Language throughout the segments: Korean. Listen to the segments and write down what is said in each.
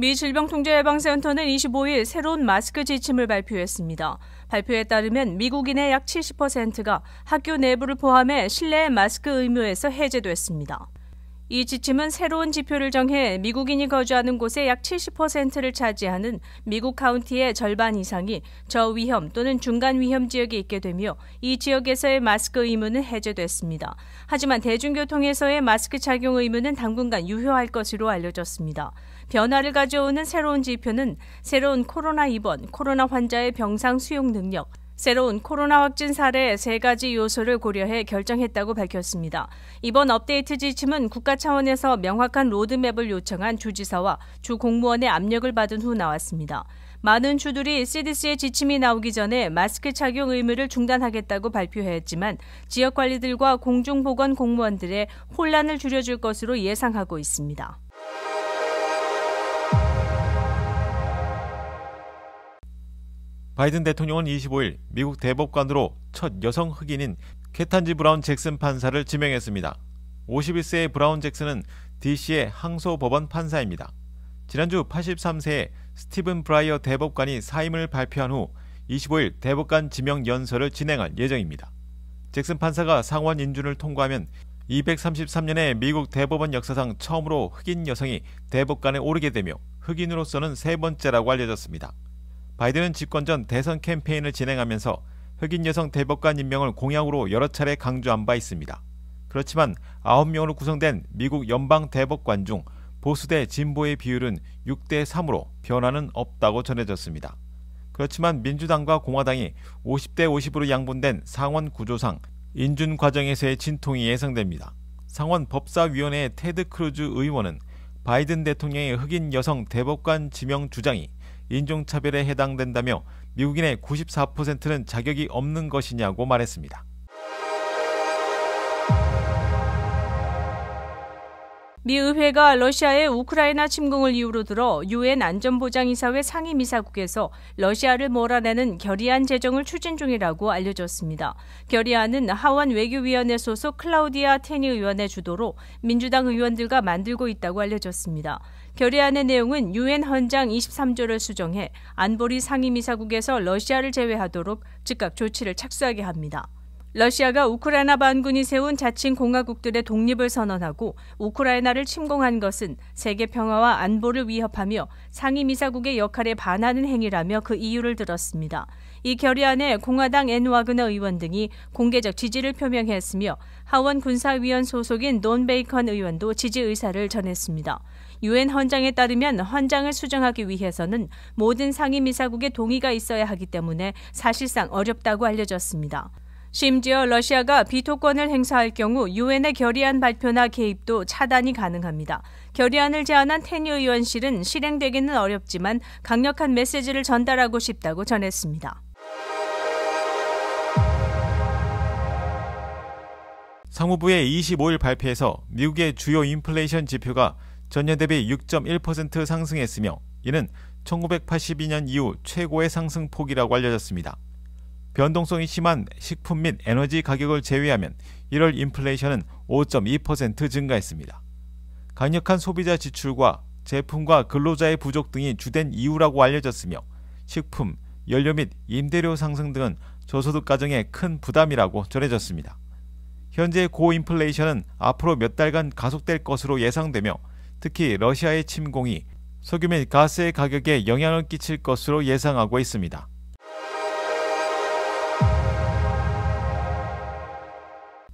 미 질병통제예방센터는 25일 새로운 마스크 지침을 발표했습니다. 발표에 따르면 미국인의 약 70%가 학교 내부를 포함해 실내 마스크 의무에서 해제됐습니다. 이 지침은 새로운 지표를 정해 미국인이 거주하는 곳의 약 70%를 차지하는 미국 카운티의 절반 이상이 저위험 또는 중간 위험 지역에 있게 되며 이 지역에서의 마스크 의무는 해제됐습니다. 하지만 대중교통에서의 마스크 착용 의무는 당분간 유효할 것으로 알려졌습니다. 변화를 가져오는 새로운 지표는 새로운 코로나 입원, 코로나 환자의 병상 수용 능력, 새로운 코로나 확진 사례 3가지 요소를 고려해 결정했다고 밝혔습니다. 이번 업데이트 지침은 국가 차원에서 명확한 로드맵을 요청한 주지사와 주 공무원의 압력을 받은 후 나왔습니다. 많은 주들이 CDC의 지침이 나오기 전에 마스크 착용 의무를 중단하겠다고 발표했지만 지역관리들과 공중보건 공무원들의 혼란을 줄여줄 것으로 예상하고 있습니다. 바이든 대통령은 25일 미국 대법관으로 첫 여성 흑인인 케탄지 브라운 잭슨 판사를 지명했습니다. 51세의 브라운 잭슨은 DC의 항소법원 판사입니다. 지난주 83세의 스티븐 브라이어 대법관이 사임을 발표한 후 25일 대법관 지명 연설을 진행할 예정입니다. 잭슨 판사가 상원 인준을 통과하면 233년의 미국 대법원 역사상 처음으로 흑인 여성이 대법관에 오르게 되며 흑인으로서는 3번째라고 알려졌습니다. 바이든은 집권 전 대선 캠페인을 진행하면서 흑인 여성 대법관 임명을 공약으로 여러 차례 강조한 바 있습니다. 그렇지만 9명으로 구성된 미국 연방 대법관 중 보수 대 진보의 비율은 6대 3으로 변화는 없다고 전해졌습니다. 그렇지만 민주당과 공화당이 50대 50으로 양분된 상원 구조상 인준 과정에서의 진통이 예상됩니다. 상원 법사위원회의 테드 크루즈 의원은 바이든 대통령의 흑인 여성 대법관 지명 주장이 인종차별에 해당된다며 미국인의 94%는 자격이 없는 것이냐고 말했습니다. 미 의회가 러시아의 우크라이나 침공을 이유로 들어 유엔 안전보장이사회 상임이사국에서 러시아를 몰아내는 결의안 제정을 추진 중이라고 알려졌습니다. 결의안은 하원 외교위원회 소속 클라우디아 테니 의원의 주도로 민주당 의원들과 만들고 있다고 알려졌습니다. 결의안의 내용은 유엔 헌장 23조를 수정해 안보리 상임이사국에서 러시아를 제외하도록 즉각 조치를 착수하게 합니다. 러시아가 우크라이나 반군이 세운 자칭 공화국들의 독립을 선언하고 우크라이나를 침공한 것은 세계 평화와 안보를 위협하며 상임이사국의 역할에 반하는 행위라며 그 이유를 들었습니다. 이 결의안에 공화당 앤 와그너 의원 등이 공개적 지지를 표명했으며 하원 군사위원 소속인 돈 베이컨 의원도 지지 의사를 전했습니다. 유엔 헌장에 따르면 헌장을 수정하기 위해서는 모든 상임이사국의 동의가 있어야 하기 때문에 사실상 어렵다고 알려졌습니다. 심지어 러시아가 비토권을 행사할 경우 유엔의 결의안 발표나 개입도 차단이 가능합니다. 결의안을 제안한 테니 의원실은 실행되기는 어렵지만 강력한 메시지를 전달하고 싶다고 전했습니다. 상무부의 25일 발표에서 미국의 주요 인플레이션 지표가 전년 대비 6.1% 상승했으며 이는 1982년 이후 최고의 상승폭이라고 알려졌습니다. 변동성이 심한 식품 및 에너지 가격을 제외하면 1월 인플레이션은 5.2% 증가했습니다. 강력한 소비자 지출과 제품과 근로자의 부족 등이 주된 이유라고 알려졌으며 식품, 연료 및 임대료 상승 등은 저소득 가정에 큰 부담이라고 전해졌습니다. 현재 고인플레이션은 앞으로 몇 달간 가속될 것으로 예상되며 특히 러시아의 침공이 석유 및 가스의 가격에 영향을 끼칠 것으로 예상하고 있습니다.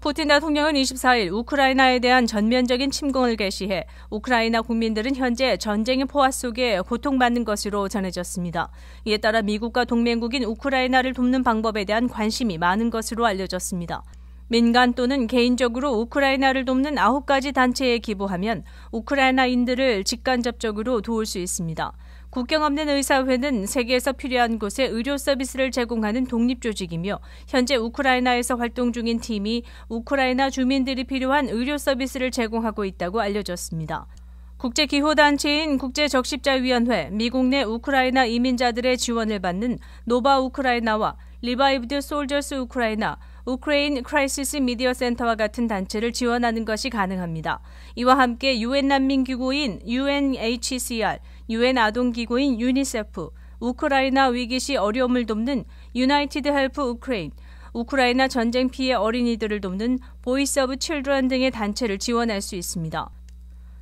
푸틴 대통령은 24일 우크라이나에 대한 전면적인 침공을 개시해 우크라이나 국민들은 현재 전쟁의 포화 속에 고통받는 것으로 전해졌습니다. 이에 따라 미국과 동맹국인 우크라이나를 돕는 방법에 대한 관심이 많은 것으로 알려졌습니다. 민간 또는 개인적으로 우크라이나를 돕는 9가지 단체에 기부하면 우크라이나인들을 직간접적으로 도울 수 있습니다. 국경 없는 의사회는 세계에서 필요한 곳에 의료 서비스를 제공하는 독립조직이며 현재 우크라이나에서 활동 중인 팀이 우크라이나 주민들이 필요한 의료 서비스를 제공하고 있다고 알려졌습니다. 국제기호단체인 국제적십자위원회, 미국 내 우크라이나 이민자들의 지원을 받는 노바 우크라이나와 리바이브드 솔저스 우크라이나, 우크레인 크라이시스 미디어 센터와 같은 단체를 지원하는 것이 가능합니다. 이와 함께 유엔 난민기구인 UNHCR, 유엔 아동기구인 유니세프, 우크라이나 위기 시 어려움을 돕는 유나이티드 헬프 우크레인, 우크라이나 전쟁 피해 어린이들을 돕는 보이스 오브 칠드런 등의 단체를 지원할 수 있습니다.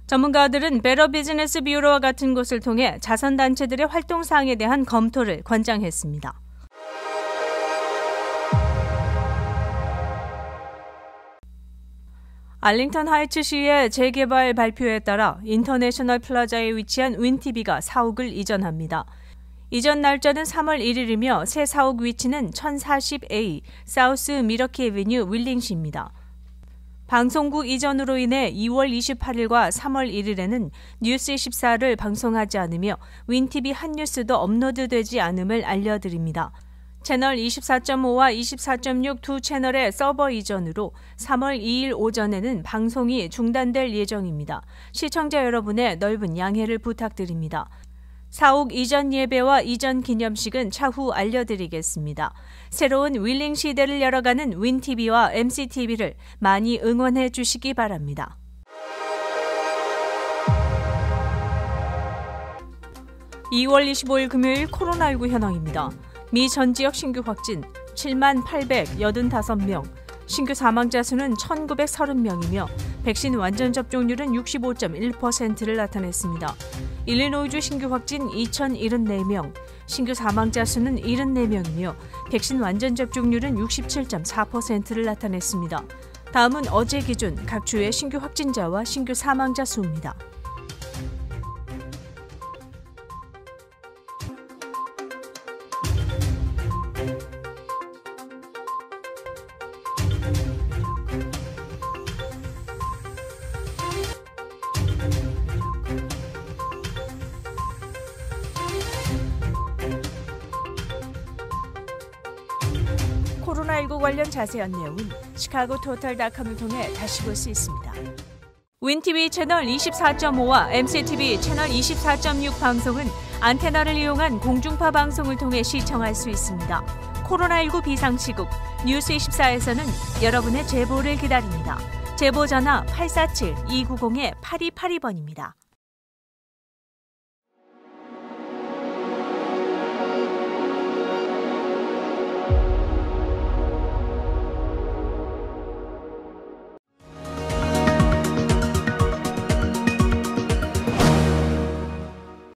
전문가들은 베러 비즈니스 뷰로와 같은 곳을 통해 자선단체들의 활동사항에 대한 검토를 권장했습니다. 알링턴 하이츠시의 재개발 발표에 따라 인터내셔널 플라자에 위치한 윈티비가 사옥을 이전합니다. 이전 날짜는 3월 1일이며 새 사옥 위치는 1040A 사우스 미러키 애비뉴 윌링시입니다. 방송국 이전으로 인해 2월 28일과 3월 1일에는 뉴스24를 방송하지 않으며 윈티비 한 뉴스도 업로드되지 않음을 알려드립니다. 채널 24.5와 24.6 두 채널의 서버 이전으로 3월 2일 오전에는 방송이 중단될 예정입니다. 시청자 여러분의 넓은 양해를 부탁드립니다. 사옥 이전 예배와 이전 기념식은 차후 알려드리겠습니다. 새로운 윌링 시대를 열어가는 윈TV와 MCTV를 많이 응원해 주시기 바랍니다. (2월 25일) 금요일 코로나19 현황입니다. 미 전 지역 신규 확진 7885명, 신규 사망자 수는 1930명이며 백신 완전 접종률은 65.1%를 나타냈습니다. 일리노이주 신규 확진 2074명, 신규 사망자 수는 74명이며 백신 완전 접종률은 67.4%를 나타냈습니다. 다음은 어제 기준 각 주의 신규 확진자와 신규 사망자 수입니다. 코로나19 관련 자세한 내용은 시카고토탈닷컴을 통해 다시 볼 수 있습니다. 윈TV 채널 24.5와 MCTV 채널 24.6 방송은 안테나를 이용한 공중파 방송을 통해 시청할 수 있습니다. 코로나19 비상시국 뉴스24에서는 여러분의 제보를 기다립니다. 제보 전화 847-290-8282번입니다.